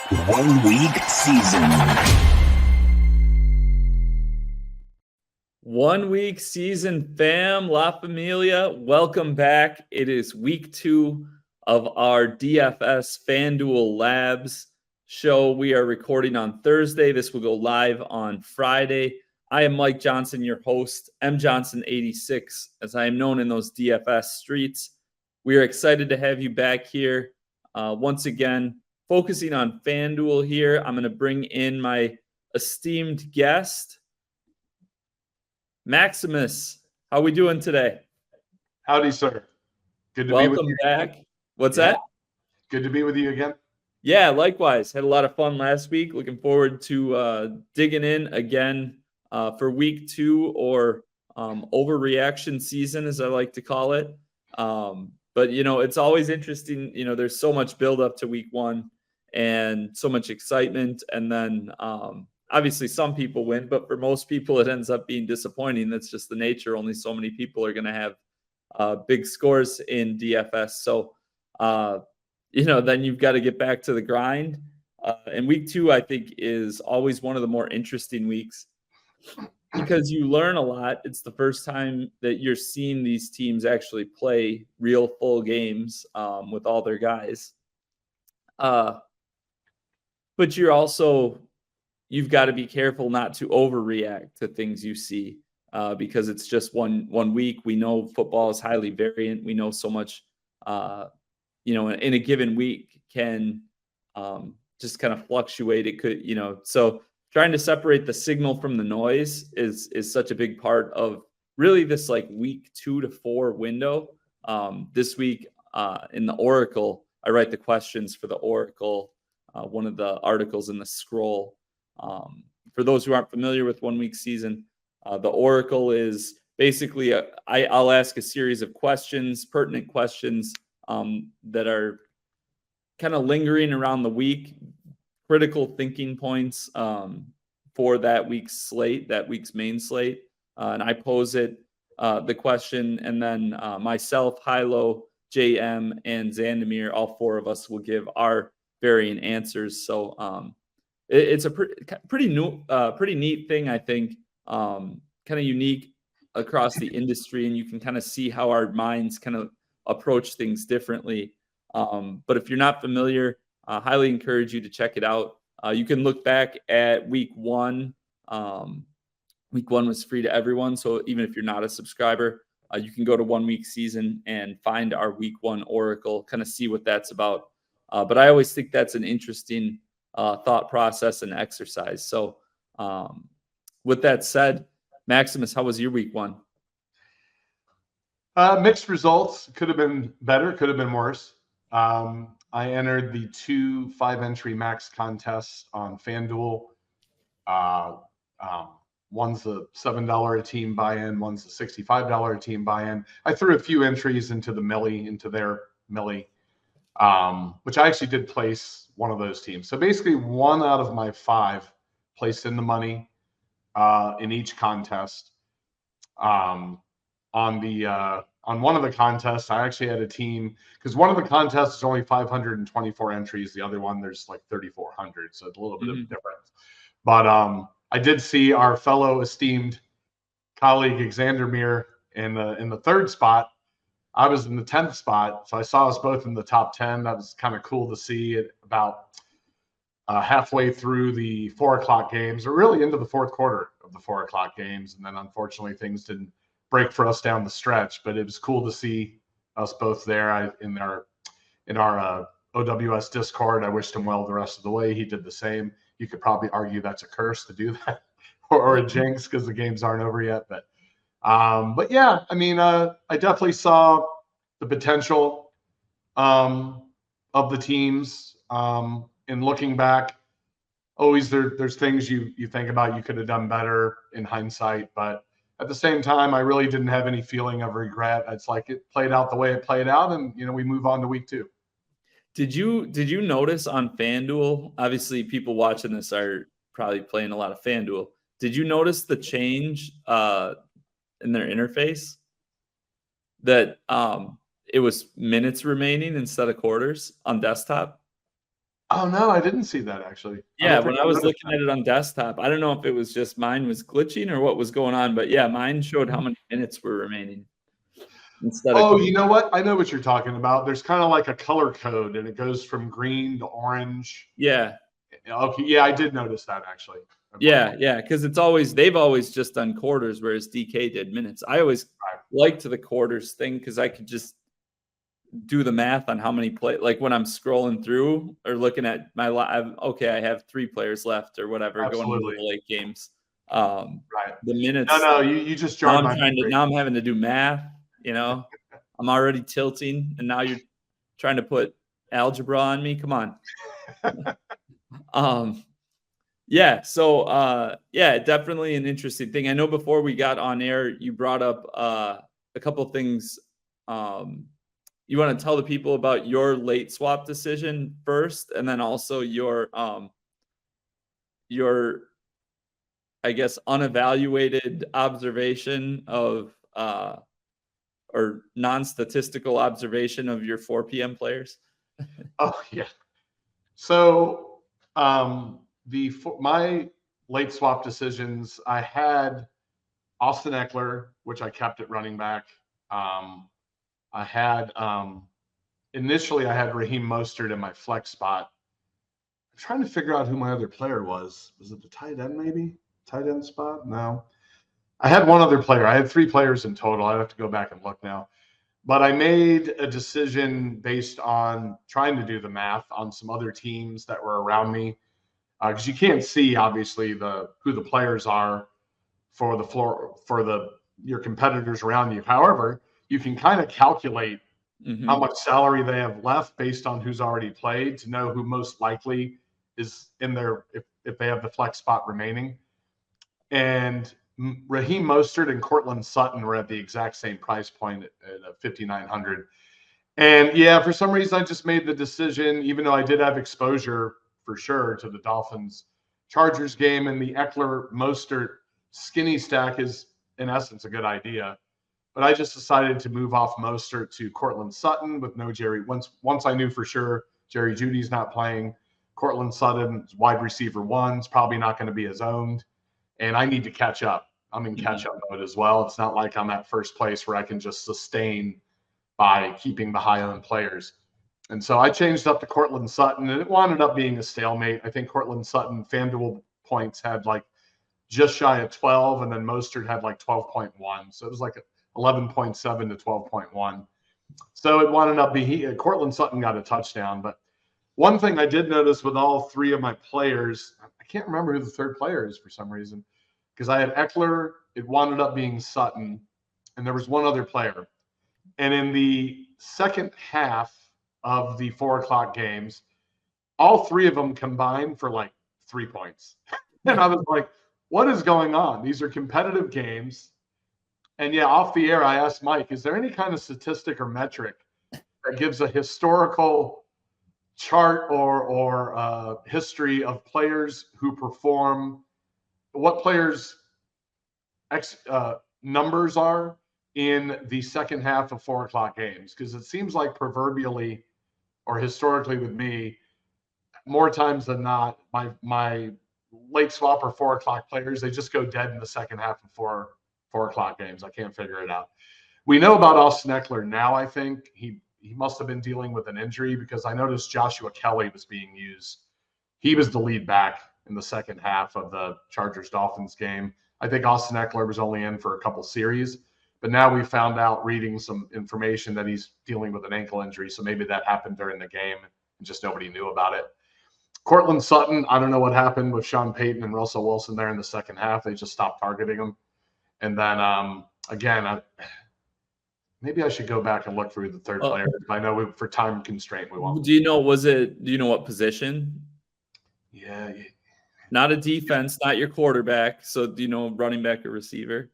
1 week season. 1 week season, fam, La Familia. Welcome back. It is week 2 of our DFS FanDuel Labs show. We are recording on Thursday. This will go live on Friday. I am Mike Johnson, your host, mjohnson86, as I am known in those DFS streets. We are excited to have you back here. Once again, focusing on FanDuel here. I'm going to bring in my esteemed guest, Maximus. How we doing today? Howdy, sir. Good to Welcome be with you back. again. What's Yeah. that? Good to be with you again. Yeah, likewise. Had a lot of fun last week. Looking forward to digging in again for week 2, or overreaction season, as I like to call it. But, it's always interesting. There's so much buildup to week 1 and so much excitement. And then obviously some people win, but for most people it ends up being disappointing. That's just the nature. Only so many people are going to have big scores in DFS. So, then you've got to get back to the grind. And week 2, I think, is always one of the more interesting weeks because you learn a lot. It's the first time that you're seeing these teams actually play real full games with all their guys. But you've got to be careful not to overreact to things you see because it's just one week. We know football is highly variant. We know so much, in a given week can just kind of fluctuate. It could, so trying to separate the signal from the noise is such a big part of really this like week 2 to 4 window. This week in the Oracle, I write the questions for the Oracle, one of the articles in the Scroll. For those who aren't familiar with 1 week season, the Oracle is basically I'll ask a series of questions, pertinent questions that are kind of lingering around the week, critical thinking points for that week's slate, that week's main slate. And I pose the question, and then myself, Hilo, JM, and Zandamir, all 4 of us will give our varying answers. So it's a pretty neat thing, I think, kind of unique across the industry, and you can kind of see how our minds kind of approach things differently. But if you're not familiar, I highly encourage you to check it out. You can look back at week 1. Week 1 was free to everyone, so even if you're not a subscriber, you can go to 1 week season and find our week 1 Oracle, kind of see what that's about. But I always think that's an interesting thought process and exercise. So with that said, Maximus, how was your week 1? Mixed results. Could have been better, could have been worse. I entered the 2 5-entry max contests on FanDuel. One's a $7 a team buy-in, one's a $65 a team buy-in. I threw a few entries into their Millie, which I actually did place one of those teams. So basically 1 out of my 5 placed in the money in each contest. On one of the contests, I actually had a team, because one of the contests is only 524 entries. The other one, there's like 3,400. So it's a little bit of a difference. But I did see our fellow esteemed colleague, Xandermere, in the 3rd spot. I was in the 10th spot. So I saw us both in the top 10. That was kind of cool to see it about halfway through the 4 o'clock games, or really into the 4th quarter of the 4 o'clock games. And then unfortunately things didn't break for us down the stretch, but it was cool to see us both there. In our OWS Discord, I wished him well the rest of the way. He did the same. You could probably argue that's a curse to do that, or a jinx, because the games aren't over yet. But yeah, I mean, I definitely saw the potential of the teams. In looking back, always there's things you think about you could have done better in hindsight, but at the same time, I really didn't have any feeling of regret. It's like it played out the way it played out, and we move on to week 2. Did you notice on FanDuel? Obviously, people watching this are probably playing a lot of FanDuel. Did you notice the change in their interface? That it was minutes remaining instead of quarters on desktop? Oh no, I didn't see that actually. Yeah, when I was looking at it on desktop, I don't know if it was just mine was glitching or what was going on, but yeah, mine showed how many minutes were remaining instead of. Oh, you know what? I know what you're talking about. There's kind of like a color code, and it goes from green to orange. Yeah. Okay. Yeah, I did notice that actually. Yeah, because they've always just done quarters, whereas DK did minutes. I always liked the quarters thing because I could just do the math on how many like when I'm scrolling through or looking at my live. Okay, I have 3 players left or whatever going into the late games. Right. The minutes. No, you just jarred my memory. Now I'm having to do math. I'm already tilting, and now you're trying to put algebra on me. Come on. Yeah. So, definitely an interesting thing. I know before we got on air, you brought up a couple of things. You want to tell the people about your late swap decision first, and then also your, I guess, unevaluated observation of, or non-statistical observation of your 4 p.m. players. Oh yeah. So, my late swap decisions, I had Austin Eckler, which I kept at running back. I had initially I had Raheem Mostert in my flex spot. I'm trying to figure out who my other player was. Was it the tight end maybe? Tight end spot? No. I had one other player. I had 3 players in total. I'd have to go back and look now. But I made a decision based on trying to do the math on some other teams that were around me, because you can't see obviously who the players are for the floor for your competitors around you. However, you can kind of calculate how much salary they have left based on who's already played to know who most likely is in there if they have the flex spot remaining. And Raheem Mostert and Cortland Sutton were at the exact same price point at 5,900. And yeah, for some reason, I just made the decision, even though I did have exposure for sure to the Dolphins Chargers game, and the Eckler Mostert skinny stack is in essence a good idea. But I just decided to move off Mostert to Cortland Sutton with no Jerry. Once I knew for sure Jerry Jeudy's not playing, Cortland Sutton, wide receiver 1's probably not going to be as owned. And I need to catch up. I'm in catch-up mode as well. It's not like I'm at first place where I can just sustain by keeping the high-owned players. And so I changed up to Cortland Sutton, and it wound up being a stalemate. I think Cortland Sutton FanDuel points had like just shy of 12, and then Mostert had like 12.1. So it was like 11.7 to 12.1. So it wound up being Cortland Sutton got a touchdown. But one thing I did notice with all 3 of my players, I can't remember who the third player is for some reason, because I had Eckler, it wound up being Sutton, and there was one other player. And in the second half of the 4 o'clock games, all 3 of them combined for like 3 points. And I was like, what is going on? These are competitive games. And yeah, off the air, I asked Mike, is there any kind of statistic or metric that gives a historical chart or history of players who perform, what players' numbers are in the second half of 4 o'clock games? Because it seems like proverbially or historically with me, more times than not, my late swap or 4 o'clock players, they just go dead in the second half of 4 o'clock games. I can't figure it out. We know about Austin Eckler now. I think he must have been dealing with an injury, because I noticed Joshua Kelly was being used. He was the lead back in the second half of the Chargers-Dolphins game. I think Austin Eckler was only in for a couple series, but now we found out reading some information that he's dealing with an ankle injury. So maybe that happened during the game and just nobody knew about it. Cortland Sutton, I don't know what happened with Sean Payton and Russell Wilson there in the second half. They just stopped targeting him. And then again, maybe I should go back and look through the third player. I know for time constraint, we won't. Do you know what position? Yeah. Not a defense, not your quarterback. So do you know running back or receiver?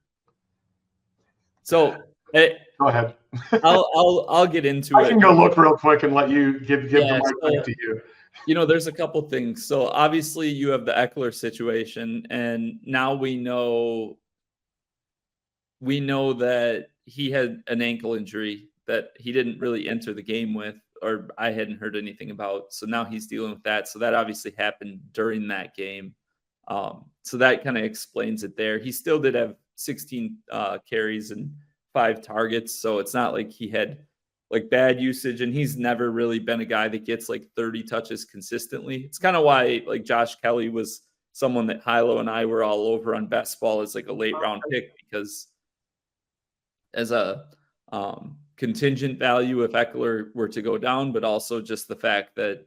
So go ahead. I'll get into it. I can go look real quick and let you give the mic back to you. There's a couple things. So obviously you have the Eckler situation, and now we know that he had an ankle injury that he didn't really enter the game with. or I hadn't heard anything about. So now he's dealing with that. So that obviously happened during that game. So that kind of explains it there. He still did have 16 carries and 5 targets. So it's not like he had like bad usage, and he's never really been a guy that gets like 30 touches consistently. It's kind of why like Josh Kelly was someone that Hilo and I were all over on best ball as like a late round pick, because as a contingent value if Eckler were to go down, but also just the fact that,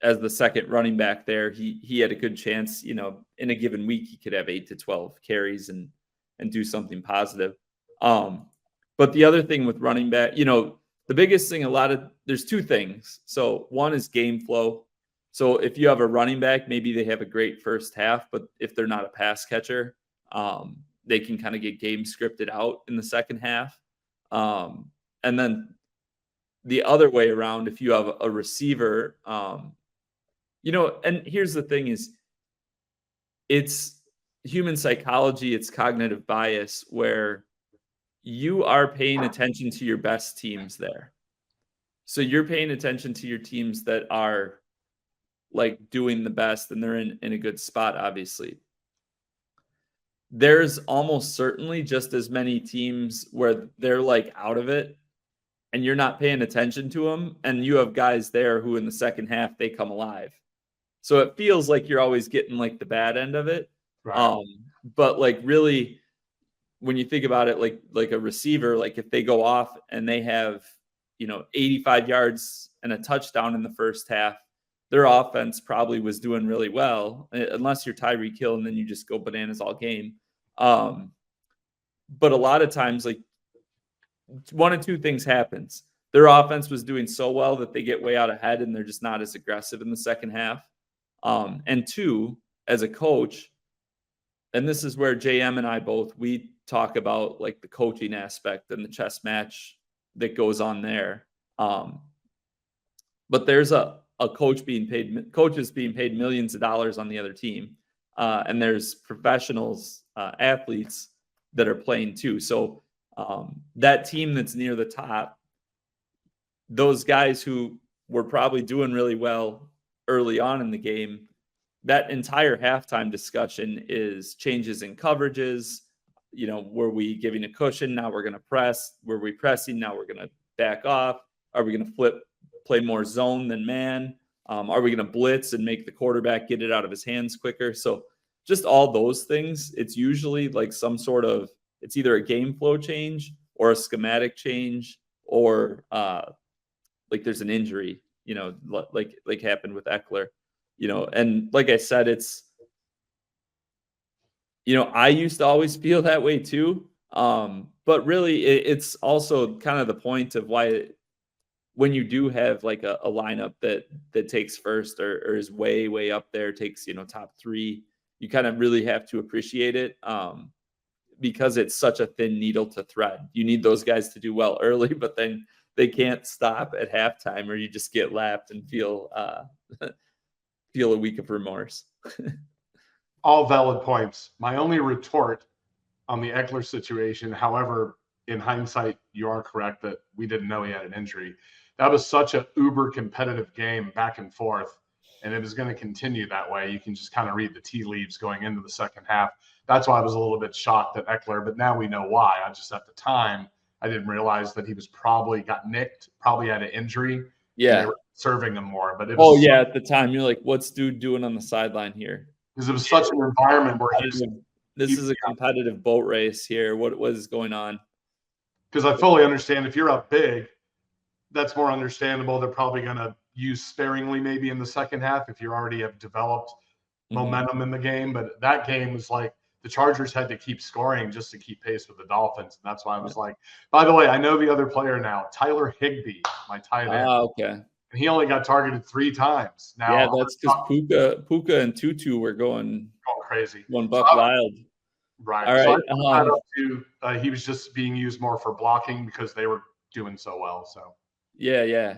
as the second running back there, he had a good chance, in a given week, he could have 8 to 12 carries and do something positive. But the other thing with running back, the biggest thing, there's 2 things. So one is game flow. So if you have a running back, maybe they have a great first half, but if they're not a pass catcher, they can kind of get game scripted out in the second half. And then the other way around, if you have a receiver, and here's the thing is, it's human psychology, it's cognitive bias, where you are paying attention to your best teams there. So you're paying attention to your teams that are like doing the best, and they're in a good spot, obviously. There's almost certainly just as many teams where they're like out of it and you're not paying attention to them, and you have guys there who in the second half they come alive. So it feels like you're always getting like the bad end of it. Right. But like really, when you think about it, like a receiver, like if they go off and they have, 85 yards and a touchdown in the first half, their offense probably was doing really well, unless you're Tyreek Hill and then you just go bananas all game. But a lot of times, like, one of 2 things happens. Their offense was doing so well that they get way out ahead and they're just not as aggressive in the second half. And 2, as a coach, and this is where JM and I we talk about like the coaching aspect and the chess match that goes on there. But there's a coaches being paid millions of dollars on the other team. And there's professionals, athletes that are playing too. So that team that's near the top, those guys who were probably doing really well early on in the game, that entire halftime discussion is changes in coverages. Were we giving a cushion? Now we're going to press. Were we pressing? Now we're going to back off. Are we going to play more zone than man? Are we going to blitz and make the quarterback get it out of his hands quicker? So just all those things, it's usually like some sort of, it's either a game flow change or a schematic change, or like there's an injury, like happened with Eckler, and like I said, it's, I used to always feel that way too. But really it's also kind of the point of why when you do have like a lineup that takes first or is way, way up there, takes, top 3, you kind of really have to appreciate it. Because it's such a thin needle to thread. You need those guys to do well early, but then they can't stop at halftime, or you just get lapped and feel a week of remorse. All valid points. My only retort on the Eckler situation, however, in hindsight, you are correct that we didn't know he had an injury. That was such a uber competitive game back and forth, and it was going to continue that way. You can just kind of read the tea leaves going into the second half. That's why I was a little bit shocked at Eckler, but now we know why. I just, at the time, I didn't realize that he was probably got nicked, probably had an injury. Yeah. They were serving him more. But it was at the time, you're like, what's dude doing on the sideline here? Because it was such an environment where this is a competitive boat race here. What is going on? Because I fully understand if you're up big, that's more understandable. They're probably going to use sparingly maybe in the second half if you already have developed momentum in the game. But that game was like the Chargers had to keep scoring just to keep pace with the Dolphins. And that's why I was like, by the way, I know the other player now, Tyler Higbee, my tight end. Okay. And he only got targeted 3 times. Now, yeah, that's because Puka and Tutu were going crazy. One buck wild. Right. All right. So he was just being used more for blocking because they were doing so well. So yeah.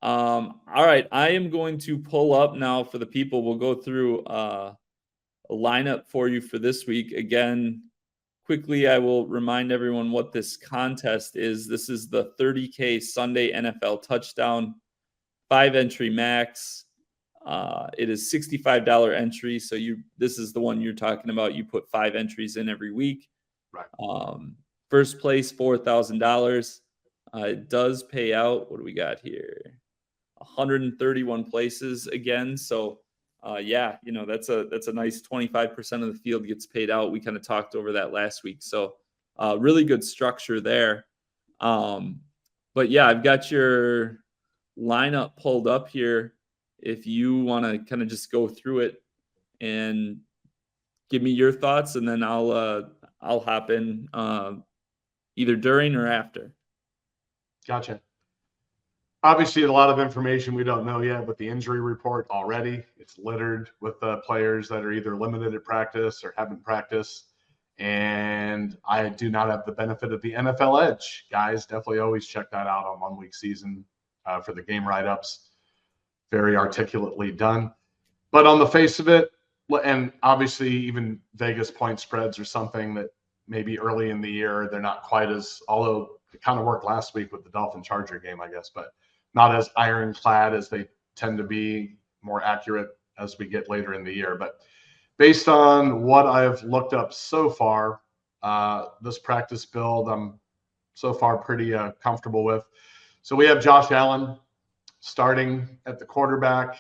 All right. I am going to pull up now for the people. We'll go through a lineup for you for this week. Again, quickly, I will remind everyone what this contest is. This is the 30K Sunday NFL touchdown, 5-entry max. It is $65 entry. So this is the one you're talking about. You put 5 entries in every week. Right. First place, $4,000. It does pay out. What do we got here? 131 places again. So yeah, that's a nice 25% of the field gets paid out. We kind of talked over that last week. So really good structure there. But yeah, I've got your lineup pulled up here. If you want to kind of just go through it and give me your thoughts, and then I'll hop in either during or after. Gotcha. Obviously, a lot of information we don't know yet, but the injury report already, it's littered with players that are either limited at practice or haven't practiced. And I do not have the benefit of the NFL Edge. Guys, definitely always check that out on 1 week season for the game write-ups. Very articulately done. But on the face of it, and obviously even Vegas point spreads are something that maybe early in the year, they're not quite as, although it kind of worked last week with the Dolphin Charger game, I guess, but not as ironclad as they tend to be, more accurate as we get later in the year. But based on what I've looked up so far, this practice build, I'm so far pretty comfortable with. So we have Josh Allen starting at the quarterback.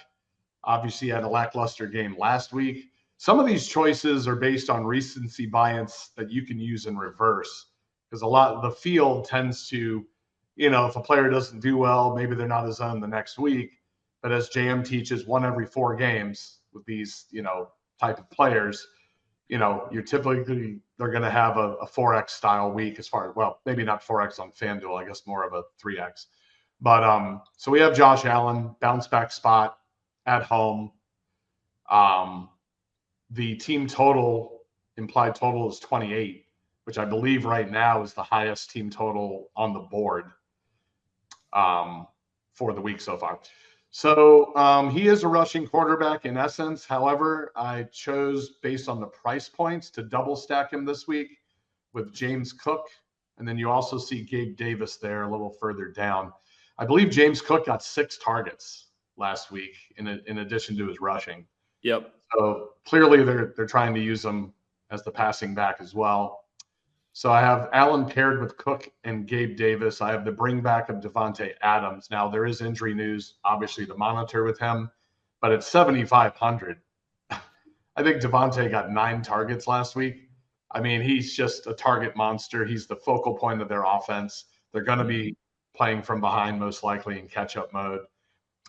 Obviously had a lackluster game last week. Some of these choices are based on recency bias that you can use in reverse, because a lot of the field tends to, if a player doesn't do well, maybe they're not his own the next week. But as JM teaches, 1 every 4 games with these, type of players, you're typically, they're going to have a 4X style week as far as, well, maybe not 4X on FanDuel, I guess more of a 3X. But so we have Josh Allen, bounce back spot at home. The team total, implied total is 28, which I believe right now is the highest team total on the board for the week so far. So he is a rushing quarterback in essence. However, I chose, based on the price points, to double stack him this week with James Cook. And then you also see Gabe Davis there a little further down. I believe James Cook got 6 targets last week in addition to his rushing. Yep. So clearly they're trying to use him as the passing back as well. So I have Allen paired with Cook and Gabe Davis. I have the bring back of Devontae Adams. Now there is injury news, obviously, to monitor with him, but at 7,500, I think Devontae got 9 targets last week. I mean, he's just a target monster. He's the focal point of their offense. They're going to be playing from behind most likely in catch-up mode,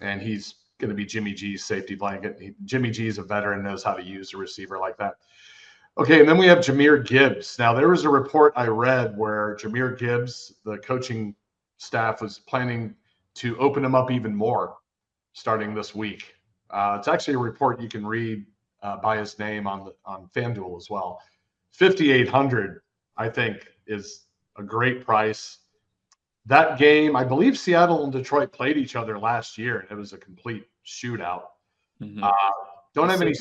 and he's going to be Jimmy G's safety blanket. Jimmy G is a veteran, knows how to use a receiver like that. Okay, and then we have Jahmyr Gibbs. Now, there was a report I read where Jahmyr Gibbs, the coaching staff, was planning to open him up even more starting this week. It's actually a report you can read by his name on FanDuel as well. 5,800, I think, is a great price. That game, I believe Seattle and Detroit played each other last year, and it was a complete shootout. Mm-hmm. Don't have any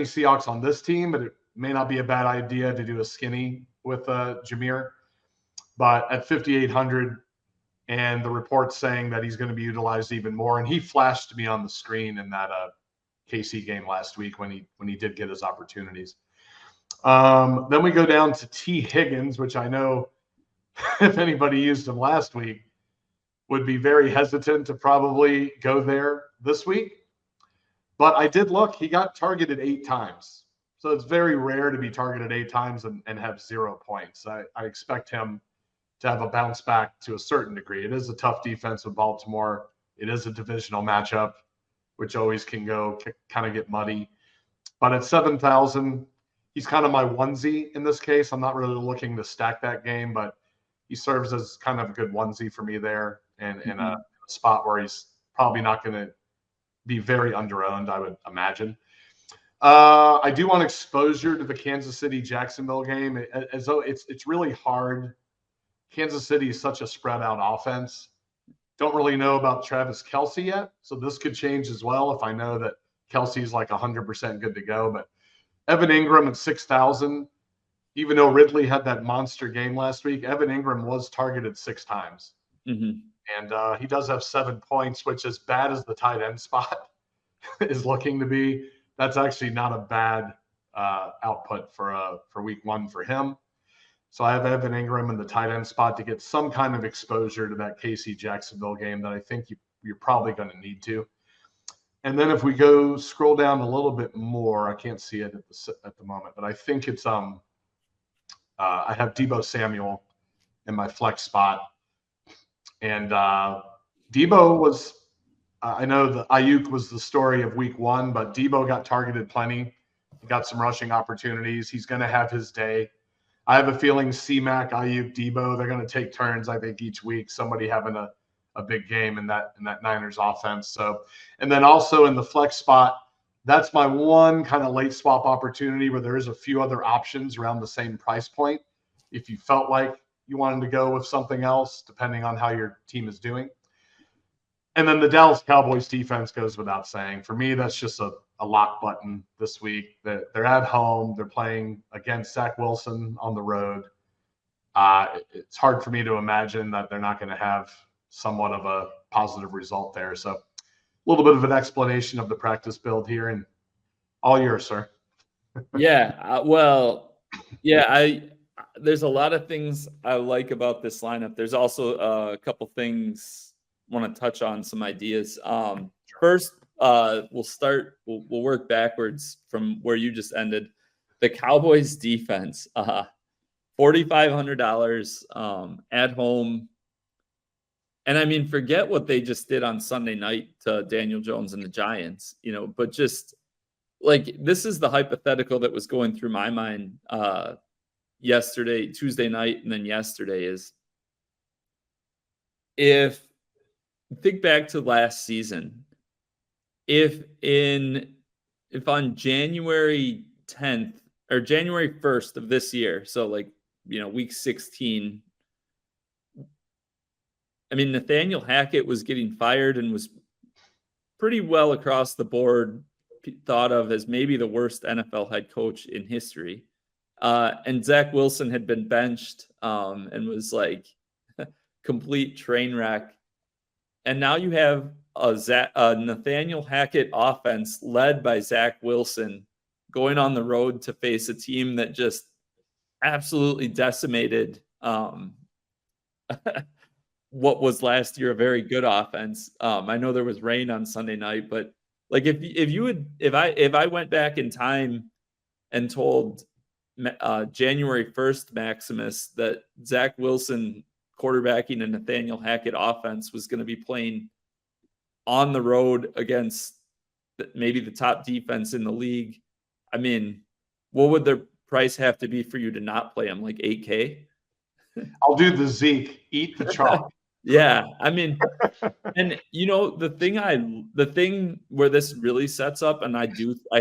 Seahawks on this team, but it may not be a bad idea to do a skinny with Jahmyr. But at 5,800, and the report's saying that he's going to be utilized even more, and he flashed me on the screen in that KC game last week when he did get his opportunities. Then we go down to T. Higgins, which I know if anybody used him last week would be very hesitant to probably go there this week. But I did look, he got targeted 8 times. So it's very rare to be targeted 8 times and have 0 points. I expect him to have a bounce back to a certain degree. It is a tough defense with Baltimore. It is a divisional matchup, which always can go kind of get muddy. But at 7,000, he's kind of my onesie in this case. I'm not really looking to stack that game, but he serves as kind of a good onesie for me there, and in a spot where he's probably not going to be very underowned, I would imagine. I do want exposure to the Kansas City-Jacksonville game, as though it's really hard. Kansas City is such a spread-out offense. Don't really know about Travis Kelce yet, so this could change as well if I know that Kelce's like 100% good to go. But Evan Ingram at 6,000, even though Ridley had that monster game last week, Evan Ingram was targeted 6 times. Mm-hmm. And he does have 7 points, which, as bad as the tight end spot is looking to be, that's actually not a bad output for week 1 for him. So I have Evan Ingram in the tight end spot to get some kind of exposure to that KC Jacksonville game that I think you're probably going to need to. And then if we go scroll down a little bit more, I can't see it at the moment, but I think it's I have Deebo Samuel in my flex spot. And Deebo was, I know the Ayuk was the story of week 1, but Deebo got targeted plenty. He got some rushing opportunities. He's going to have his day. I have a feeling C-Mac, Ayuk, Deebo, they're going to take turns, I think, each week, somebody having a big game in that Niners offense. So, and then also in the flex spot, that's my one kind of late swap opportunity where there is a few other options around the same price point. If you felt like you wanted to go with something else, depending on how your team is doing. And then the Dallas Cowboys defense goes without saying. For me, that's just a lock button this week. They're at home. They're playing against Zach Wilson on the road. It's hard for me to imagine that they're not going to have somewhat of a positive result there. So a little bit of an explanation of the practice build here, and all yours, sir. Yeah. There's a lot of things I like about this lineup. There's also a couple things I want to touch on, some ideas. First, we'll work backwards from where you just ended. The Cowboys defense, $4,500 at home. And I mean, forget what they just did on Sunday night to Daniel Jones and the Giants, but just like, this is the hypothetical that was going through my mind Tuesday night, and then yesterday is, if think back to last season, if on January 10th or January 1st of this year, so like, week 16, I mean, Nathaniel Hackett was getting fired and was pretty well across the board thought of as maybe the worst NFL head coach in history. And Zach Wilson had been benched and was like complete train wreck. And now you have a Nathaniel Hackett offense led by Zach Wilson going on the road to face a team that just absolutely decimated what was last year a very good offense. I know there was rain on Sunday night, but like if I went back in time and told January 1st Maximus that Zach Wilson quarterbacking a Nathaniel Hackett offense was going to be playing on the road against maybe the top defense in the league, I mean, what would the price have to be for you to not play him? Like $8K? I'll do the Zeke, eat the chalk. Yeah, I mean, and the thing where this really sets up, and I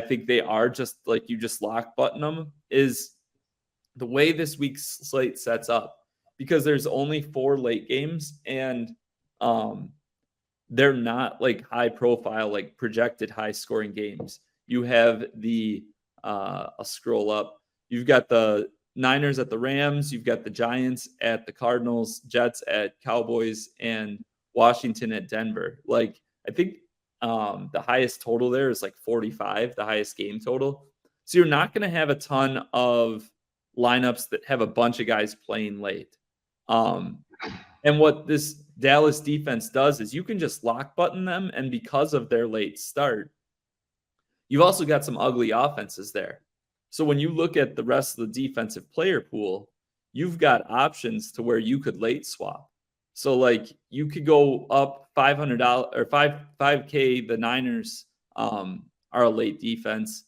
think they are just like, you just lock button them, is the way this week's slate sets up, because there's only 4 late games, and they're not like high profile, like projected high scoring games. You have I'll scroll up. You've got the Niners at the Rams. You've got the Giants at the Cardinals, Jets at Cowboys, and Washington at Denver. Like, I think the highest total there is like 45, the highest game total. So you're not going to have a ton of lineups that have a bunch of guys playing late. And what this Dallas defense does is you can just lock button them. And because of their late start, you've also got some ugly offenses there. So when you look at the rest of the defensive player pool, you've got options to where you could late swap. So like, you could go up $500 or 5K. The Niners are a late defense.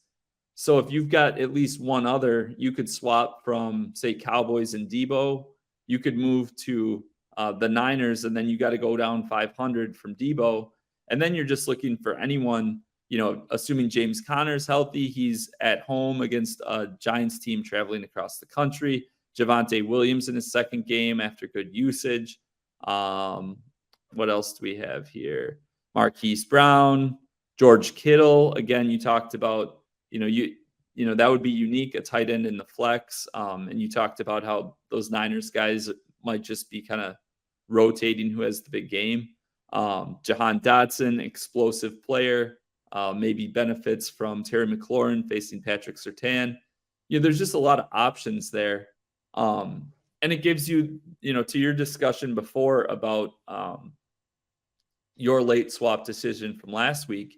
So if you've got at least one other, you could swap from, say, Cowboys and Deebo. You could move to the Niners, and then you got to go down 500 from Deebo. And then you're just looking for anyone, assuming James Conner's healthy, he's at home against a Giants team traveling across the country. Javonte Williams in his second game after good usage. What else do we have here? Marquise Brown, George Kittle. Again, you talked about, that would be unique, a tight end in the flex. And you talked about how those Niners guys might just be kind of rotating who has the big game. Jahan Dotson, explosive player, maybe benefits from Terry McLaurin facing Patrick Surtain. There's just a lot of options there. And it gives you, to your discussion before about your late swap decision from last week,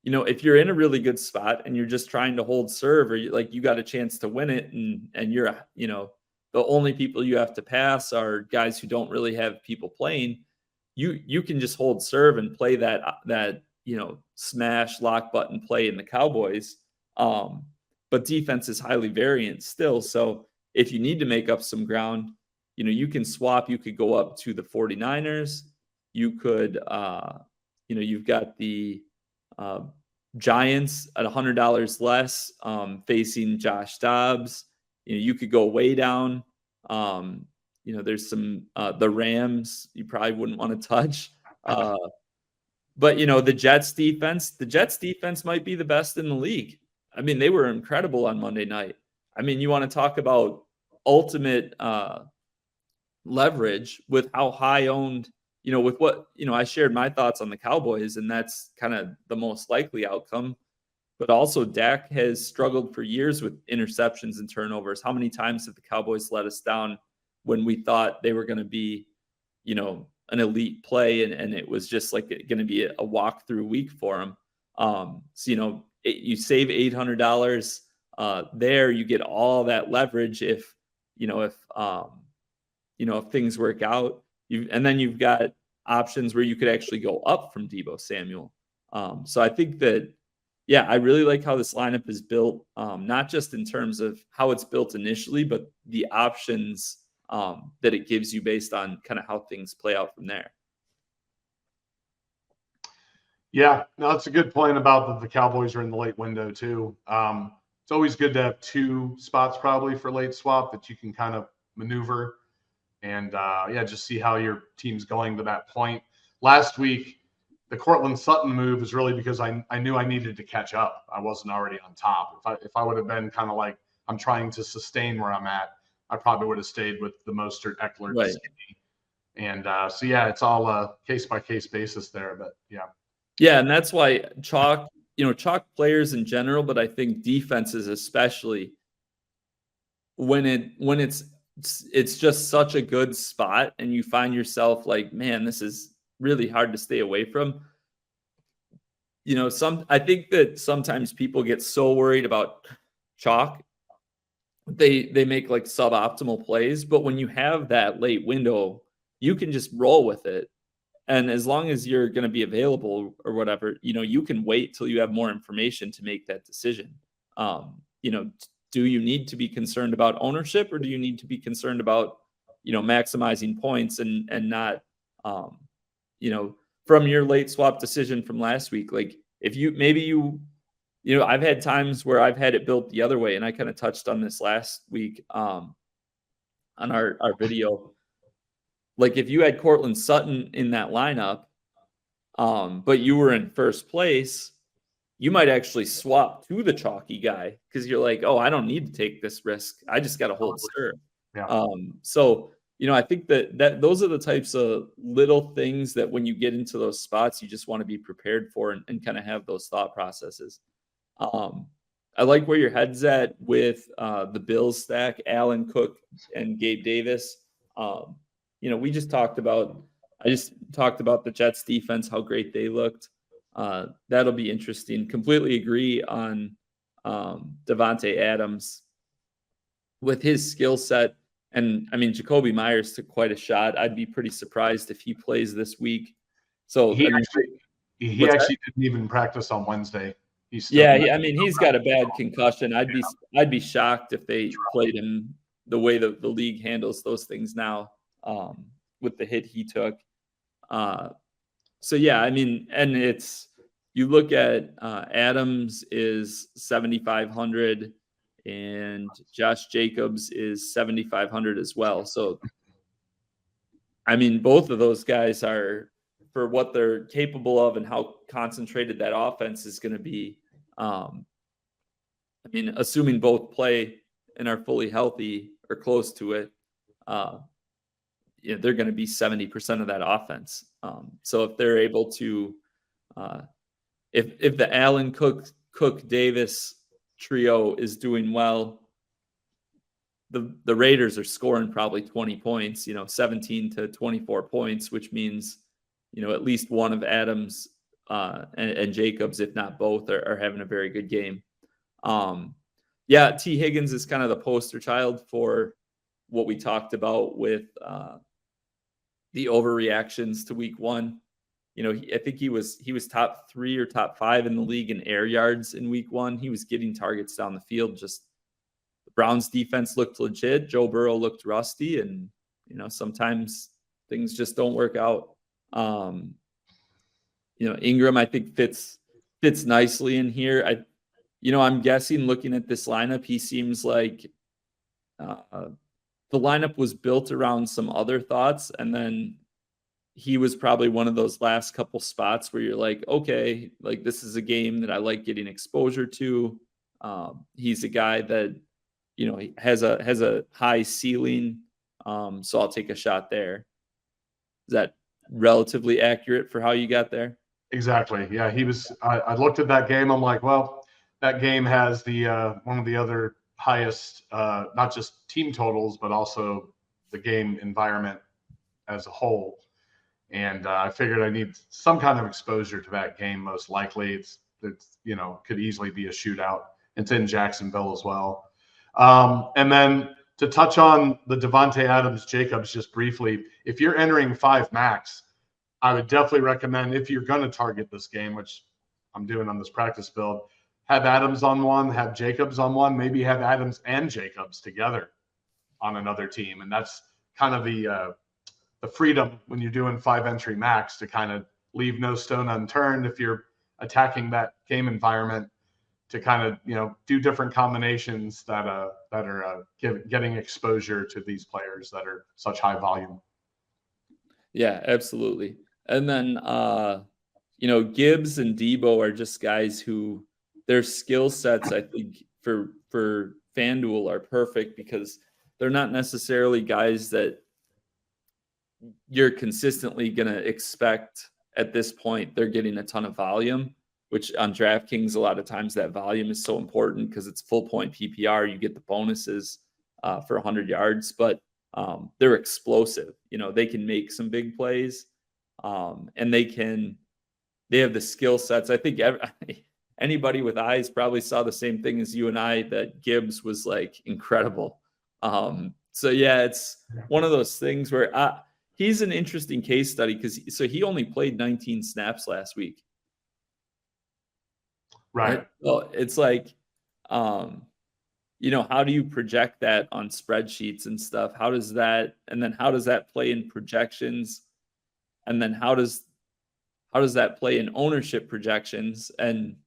if you're in a really good spot and you're just trying to hold serve, or you got a chance to win it, and you're, the only people you have to pass are guys who don't really have people playing, you can just hold serve and play that smash lock button play in the Cowboys. But defense is highly variant still. So if you need to make up some ground, you can swap. You could go up to the 49ers. You could, you've got the Giants at $100 less, facing Josh Dobbs. You could go way down. There's some the Rams you probably wouldn't want to touch. But the Jets defense might be the best in the league. I mean, they were incredible on Monday night. I mean, you want to talk about ultimate leverage with how high owned, with what, I shared my thoughts on the Cowboys, and that's kind of the most likely outcome. But also Dak has struggled for years with interceptions and turnovers. How many times have the Cowboys let us down when we thought they were going to be, an elite play, and it was just like going to be a walkthrough week for them. So, you save $800 there. You get all that leverage if things work out. And then you've got options where you could actually go up from Deebo Samuel. So I think that, I really like how this lineup is built, not just in terms of how it's built initially, but the options that it gives you based on kind of how things play out from there. Yeah, no, that's a good point about the Cowboys are in the late window too. It's always good to have two spots probably for late swap that you can kind of maneuver and just see how your team's going to that point. Last week, the Cortland Sutton move is really because I knew I needed to catch up. I wasn't already on top. If I would have been kind of like I'm trying to sustain where I'm at, I probably would have stayed with the Mostert, Eckler, Right. And it's all a case by case basis there. But Yeah, and that's why chalk players in general, but I think defenses especially, when it's just such a good spot and you find yourself like, man, this is really hard to stay away from. I think that sometimes people get so worried about chalk, they make like suboptimal plays, but when you have that late window, you can just roll with it. And as long as you're going to be available or whatever, you can wait till you have more information to make that decision. Do you need to be concerned about ownership, or do you need to be concerned about, maximizing points and not, from your late swap decision from last week? Like if I've had times where I've had it built the other way, and I kind of touched on this last week on our video. Like if you had Cortland Sutton in that lineup, but you were in first place, you might actually swap to the chalky guy because you're like, oh, I don't need to take this risk. I just got to hold serve. Yeah. So, I think that those are the types of little things that when you get into those spots, you just want to be prepared for and kind of have those thought processes. I like where your head's at with the Bills stack, Allen, Cook, and Gabe Davis. I just talked about the Jets defense, how great they looked. That'll be interesting. Completely agree on Devontae Adams with his skill set. And I mean, Jacoby Myers took quite a shot. I'd be pretty surprised if he plays this week. So he actually didn't even practice on Wednesday. He's got a bad concussion. I'd be shocked if they played him the way the league handles those things now. With the hit he took. And it's, you look at Adams is 7,500 and Josh Jacobs is 7,500 as well. So, I mean, both of those guys are, for what they're capable of and how concentrated that offense is going to be, I mean, assuming both play and are fully healthy or close to it, they're going to be 70% of that offense. So if they're able to, if the Allen Cook Davis trio is doing well, the Raiders are scoring probably 20 points, 17 to 24 points, which means, at least one of Adams and Jacobs, if not both, are having a very good game. T. Higgins is kind of the poster child for what we talked about with the overreactions to week one. I think he was top 3 or top 5 in the league in air yards in week one. He was getting targets down the field. Just the Browns defense looked legit. Joe Burrow looked rusty, and sometimes things just don't work out. Ingram, I think fits nicely in here. I'm guessing looking at this lineup, he seems like the lineup was built around some other thoughts, and then he was probably one of those last couple spots where you're like, okay, like this is a game that I like getting exposure to. He's a guy that he has a high ceiling, so I'll take a shot there. Is that relatively accurate for how you got there? Exactly. Yeah, he was. I looked at that game. I'm like, well, that game has the one of the other highest, not just team totals, but also the game environment as a whole. And I figured I need some kind of exposure to that game. Most likely, it's could easily be a shootout. It's in Jacksonville as well. And then to touch on the Devontae Adams Jacobs just briefly, if you're entering 5 max, I would definitely recommend, if you're going to target this game, which I'm doing on this practice build, have Adams on one, have Jacobs on one, maybe have Adams and Jacobs together on another team. And that's kind of the freedom when you're doing 5 entry max to kind of leave no stone unturned if you're attacking that game environment, to kind of do different combinations that are getting exposure to these players that are such high volume. Yeah, absolutely. And then Gibbs and Debo are just guys who their skill sets, I think, for FanDuel are perfect, because they're not necessarily guys that you're consistently going to expect at this point. They're getting a ton of volume, which on DraftKings, a lot of times that volume is so important because it's full point PPR. You get the bonuses for 100 yards, but they're explosive. They can make some big plays, and they have the skill sets. I think anybody with eyes probably saw the same thing as you and I, that Gibbs was like incredible. So yeah, it's one of those things where he's an interesting case study, because he only played 19 snaps last week. Right. So it's like, how do you project that on spreadsheets and stuff? How does that play in projections? And then how does that play in ownership projections? And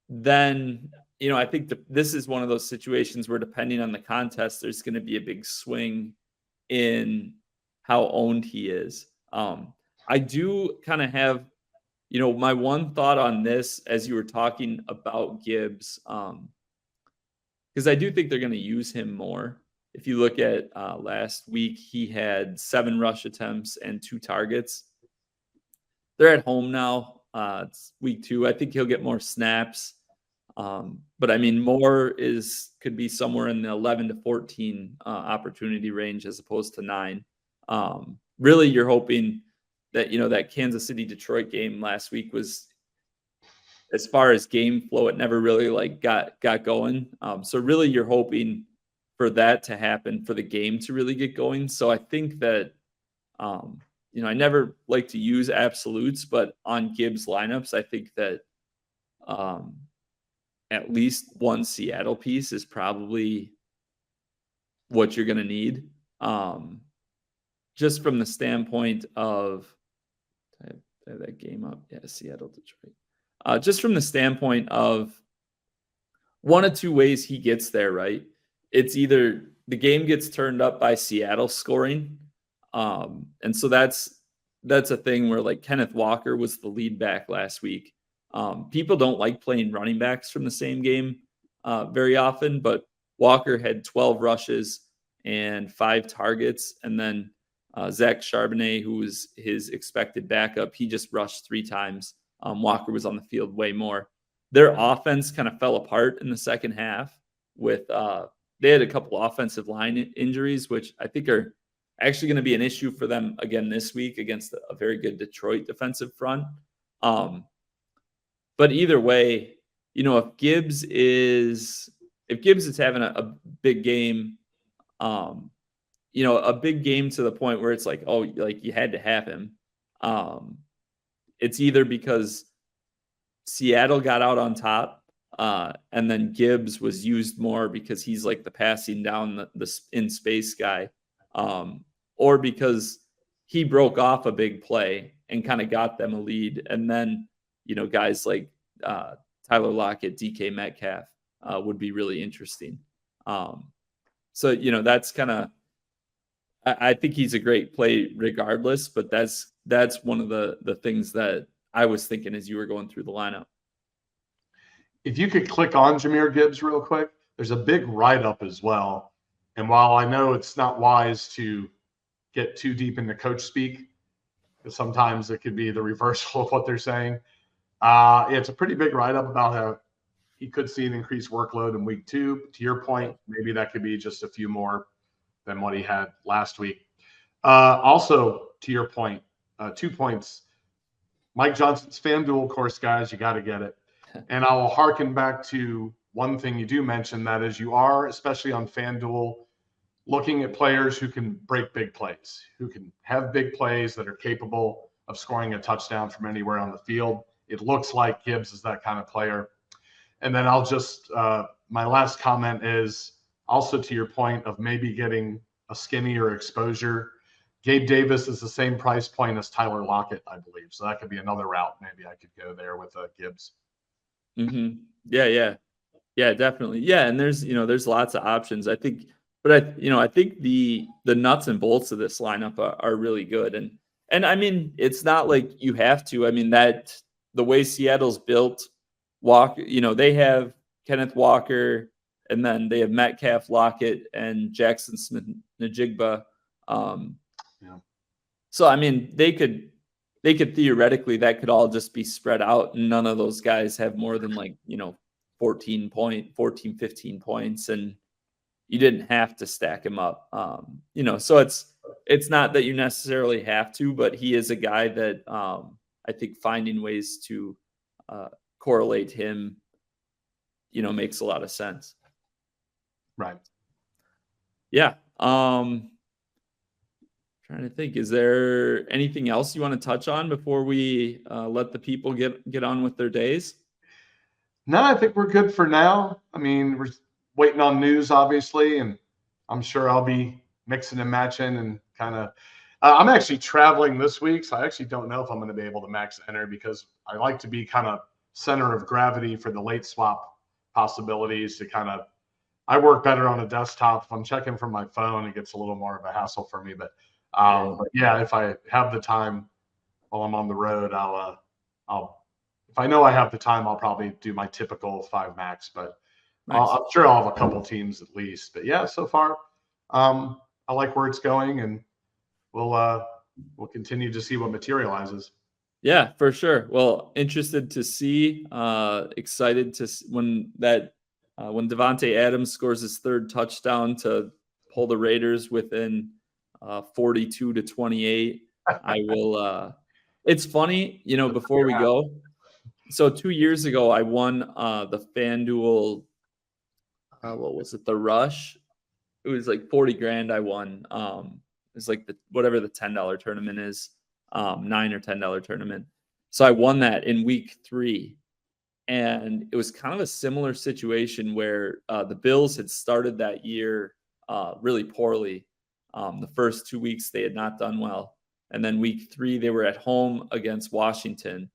then, I think this is one of those situations where, depending on the contest, there's going to be a big swing in how owned he is. I do kind of have, my one thought on this, as you were talking about Gibbs, because I do think they're going to use him more. If you look at last week, he had 7 rush attempts and 2 targets. They're at home now. It's week 2. I think he'll get more snaps. But I mean, more could be somewhere in the 11 to 14 opportunity range as opposed to 9. Really, you're hoping that, that Kansas City Detroit game last week was, as far as game flow, it never really got going. So really, you're hoping for that to happen, for the game to really get going. So I think that, I never like to use absolutes, but on Gibbs lineups, I think that at least one Seattle piece is probably what you're going to need. Just from the standpoint of, I have that game up. Yeah, Seattle, Detroit. Just from the standpoint of one of 2 ways he gets there, right? It's either the game gets turned up by Seattle scoring. And so that's a thing where, like, Kenneth Walker was the lead back last week. People don't like playing running backs from the same game very often, but Walker had 12 rushes and 5 targets. And then Zach Charbonnet, who was his expected backup, he just rushed 3 times. Walker was on the field way more. Their offense kind of fell apart in the second half with they had a couple offensive line injuries, which I think are actually going to be an issue for them again this week against a very good Detroit defensive front. But either way, if Gibbs is having a big game, a big game to the point where it's like, oh, like you had to have him. It's either because Seattle got out on top, and then Gibbs was used more because he's like the passing down the in space guy, or because he broke off a big play and kind of got them a lead, and then guys like Tyler Lockett, DK Metcalf would be really interesting. So that's kind of. I think he's a great play regardless, but that's one of the things that I was thinking as you were going through the lineup. If you could click on Jahmyr Gibbs real quick, there's a big write-up as well. And while I know it's not wise to get too deep into coach speak, because sometimes it could be the reversal of what they're saying, it's a pretty big write-up about how he could see an increased workload in week 2. To your point, maybe that could be just a few more than what he had last week. Also, to your point, 2 points. Mike Johnson's FanDuel course, guys, you got to get it. And I will hearken back to one thing you do mention, that is you are, especially on FanDuel, looking at players who can break big plays, who can have big plays that are capable of scoring a touchdown from anywhere on the field. It looks like Gibbs is that kind of player. And then I'll just my last comment is also to your point of maybe getting a skinnier exposure. Gabe Davis is the same price point as Tyler Lockett, I believe. So that could be another route. Maybe I could go there with Gibbs. Mm-hmm. Yeah, definitely. Yeah, and there's lots of options. I think, but I think the nuts and bolts of this lineup are really good. And I mean, it's not like you have to. I mean, that the way Seattle's built, Walker, they have Kenneth Walker, and then they have Metcalf, Lockett, and Jackson Smith-Njigba. So I mean, they could theoretically, that could all just be spread out, and none of those guys have more than 14, 15 points, and you didn't have to stack him up. So it's not that you necessarily have to, but he is a guy that I think finding ways to correlate him, makes a lot of sense. Right. Yeah. Trying to think, is there anything else you want to touch on before we let the people get on with their days? No, I think we're good for now. I mean, we're waiting on news, obviously, and I'm sure I'll be mixing and matching and kind of. I'm actually traveling this week, so I actually don't know if I'm going to be able to max enter because I like to be kind of center of gravity for the late swap possibilities to kind of. I work better on a desktop. If I'm checking from my phone, it gets a little more of a hassle for me. But yeah, if I have the time while I'm on the road, I'll if I know I have the time, I'll probably do my typical 5 max. But Nice. I'm sure I'll have a couple teams at least. But yeah, so far, I like where it's going, and we'll continue to see what materializes. Yeah, for sure. Well, interested to see. Excited to when Devontae Adams scores his 3rd touchdown to pull the Raiders within 42-28. I will. It's funny, before we go. So 2 years ago, I won the FanDuel. What was it? The Rush. It was like 40 grand. I won. It's like whatever the $10 tournament is, $9 or $10 tournament. So I won that in week 3. And it was kind of a similar situation where the Bills had started that year really poorly. The first 2 weeks, they had not done well. And then week 3, they were at home against Washington.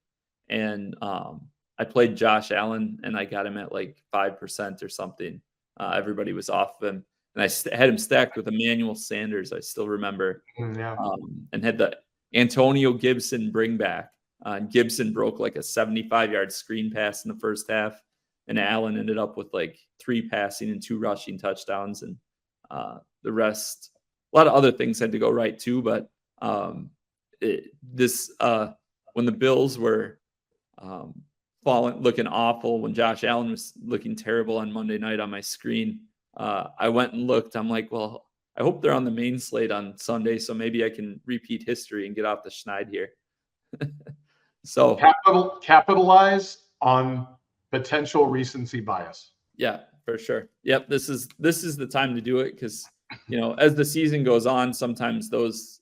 And I played Josh Allen, and I got him at like 5% or something. Everybody was off of him. And I had him stacked with Emmanuel Sanders, I still remember. Yeah. And had the Antonio Gibson bring back. Gibson broke like a 75-yard screen pass in the first half, and Allen ended up with like 3 passing and 2 rushing touchdowns, and the rest, a lot of other things had to go right too. But when the Bills were looking awful, when Josh Allen was looking terrible on Monday night on my screen, I went and looked. I'm like, well, I hope they're on the main slate on Sunday, so maybe I can repeat history and get off the schneid here. So capitalize on potential recency bias. Yeah, for sure. Yep, this is the time to do it, because as the season goes on, sometimes those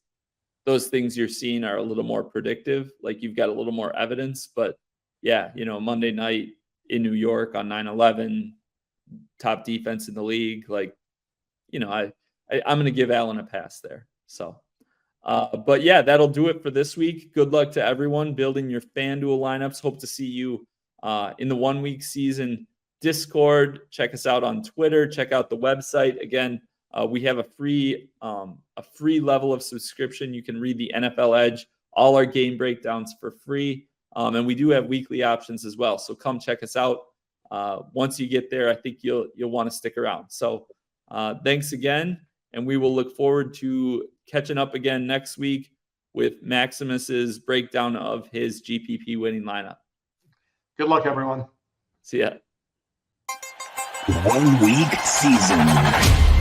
things you're seeing are a little more predictive, like you've got a little more evidence. But yeah, Monday night in New York on 9/11, top defense in the league, like I'm going to give Allen a pass there. So but yeah, that'll do it for this week. Good luck to everyone building your FanDuel lineups. Hope to see you in the 1 week season Discord. Check us out on Twitter. Check out the website. Again, we have a free level of subscription. You can read the NFL Edge, all our game breakdowns for free. And we do have weekly options as well. So come check us out. Once you get there, I think you'll want to stick around. So thanks again. And we will look forward to catching up again next week with Maximus's breakdown of his GPP winning lineup. Good luck, everyone. See ya. 1 week season.